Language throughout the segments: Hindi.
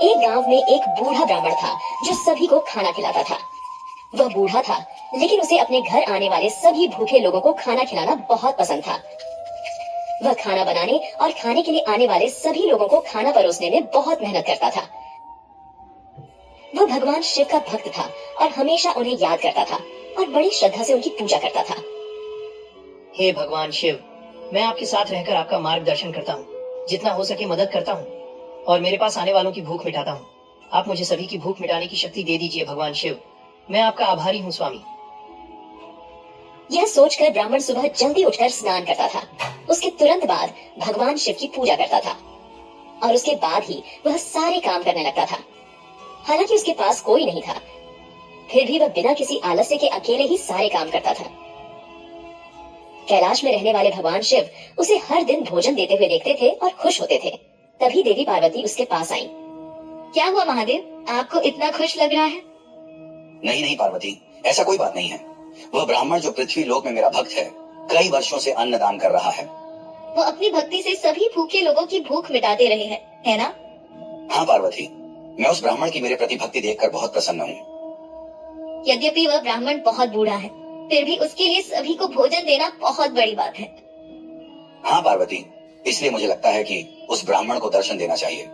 एक गांव में एक बूढ़ा ब्राह्मण था जो सभी को खाना खिलाता था। वह बूढ़ा था, लेकिन उसे अपने घर आने वाले सभी भूखे लोगों को खाना खिलाना बहुत पसंद था। वह खाना बनाने और खाने के लिए आने वाले सभी लोगों को खाना परोसने में बहुत मेहनत करता था। वह भगवान शिव का भक्त था और हमेशा उन्हें याद करता था और बड़ी श्रद्धा से उनकी पूजा करता था। हे भगवान शिव, मैं आपके साथ रहकर आपका मार्गदर्शन करता हूँ, जितना हो सके मदद करता हूँ और मेरे पास आने वालों की भूख मिटाता हूँ। आप मुझे सभी की भूख मिटाने की शक्ति दे दीजिए भगवान शिव। मैं आपका आभारी हूँ स्वामी। यह सोचकर ब्राह्मण सुबह जल्दी उठकर स्नान करता था। उसके तुरंत बाद भगवान शिव की पूजा करता था और उसके बाद ही वह सारे काम करने लगता था। हालांकि उसके पास कोई नहीं था, फिर भी वह बिना किसी आलस्य के अकेले ही सारे काम करता था। कैलाश में रहने वाले भगवान शिव उसे हर दिन भोजन देते हुए देखते थे और खुश होते थे। तभी देवी पार्वती उसके पास आई। क्या हुआ महादेव, आपको इतना खुश लग रहा है? नहीं नहीं पार्वती, ऐसा कोई बात नहीं है। वह ब्राह्मण जो पृथ्वी लोक में मेरा भक्त है, कई वर्षों से अन्न दान कर रहा है। वो अपनी भक्ति से सभी भूखे लोगों की भूख मिटाते रहे हैं, है ना? हाँ पार्वती, मैं उस ब्राह्मण की मेरे प्रति भक्ति देखकर बहुत प्रसन्न हूँ। यद्यपि वह ब्राह्मण बहुत बूढ़ा है, फिर भी उसके लिए सभी को भोजन देना बहुत बड़ी बात है। हाँ पार्वती, इसलिए मुझे लगता है कि उस ब्राह्मण को दर्शन देना चाहिए।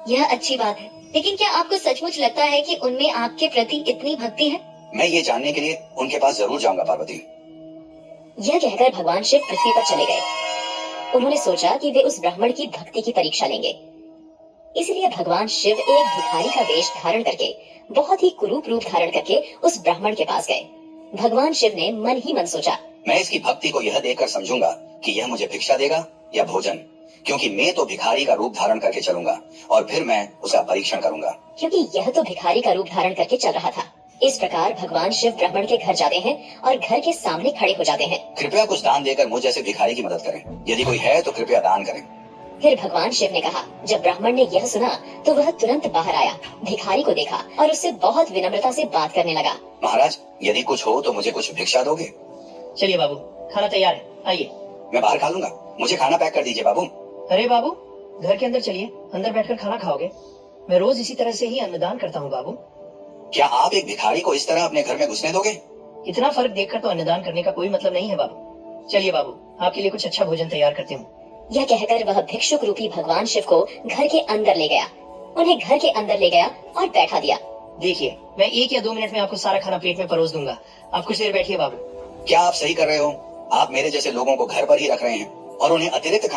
यह अच्छी बात है, लेकिन क्या आपको सचमुच लगता है कि उनमें आपके प्रति इतनी भक्ति है? मैं ये जानने के लिए उनके पास जरूर जाऊंगा पार्वती। यह कहकर भगवान शिव पृथ्वी पर चले गए। उन्होंने सोचा कि वे उस ब्राह्मण की भक्ति की परीक्षा लेंगे। इसलिए भगवान शिव एक भिखारी का वेश धारण करके, बहुत ही कुरूप रूप धारण करके उस ब्राह्मण के पास गए। भगवान शिव ने मन ही मन सोचा, मैं इसकी भक्ति को यह देखकर समझूंगा कि यह मुझे भिक्षा देगा या भोजन, क्योंकि मैं तो भिखारी का रूप धारण करके चलूंगा और फिर मैं उसका परीक्षण करूंगा। क्योंकि यह तो भिखारी का रूप धारण करके चल रहा था। इस प्रकार भगवान शिव ब्राह्मण के घर जाते हैं और घर के सामने खड़े हो जाते हैं। कृपया कुछ दान देकर मुझ जैसे भिखारी की मदद करें। यदि कोई है तो कृपया दान करें। फिर भगवान शिव ने कहा। जब ब्राह्मण ने यह सुना तो वह तुरंत बाहर आया, भिखारी को देखा और उससे बहुत विनम्रता से बात करने लगा। महाराज, यदि कुछ हो तो मुझे कुछ भिक्षा दोगे? चलिए बाबू, खाना तैयार है, आइए। मैं बाहर खा लूंगा, मुझे खाना पैक कर दीजिए बाबू। अरे बाबू, घर के अंदर चलिए, अंदर बैठकर खाना खाओगे। मैं रोज इसी तरह से ही अन्नदान करता हूँ बाबू। क्या आप एक भिखारी को इस तरह अपने घर में घुसने दोगे? इतना फर्क देखकर तो अन्नदान करने का कोई मतलब नहीं है बाबू। चलिए बाबू, आपके लिए कुछ अच्छा भोजन तैयार करती हूँ। यह कहकर वह भिक्षुक रूपी भगवान शिव को घर के अंदर ले गया। उन्हें घर के अंदर ले गया और बैठा दिया। देखिए, मैं 1 या 2 मिनट में आपको सारा खाना प्लेट में परोस दूंगा। आप कुछ देर बैठिए बाबू। क्या आप सही कर रहे हो? आप मेरे जैसे लोगों को घर पर ही रख रहे हैं और उन्हें अतिरिक्त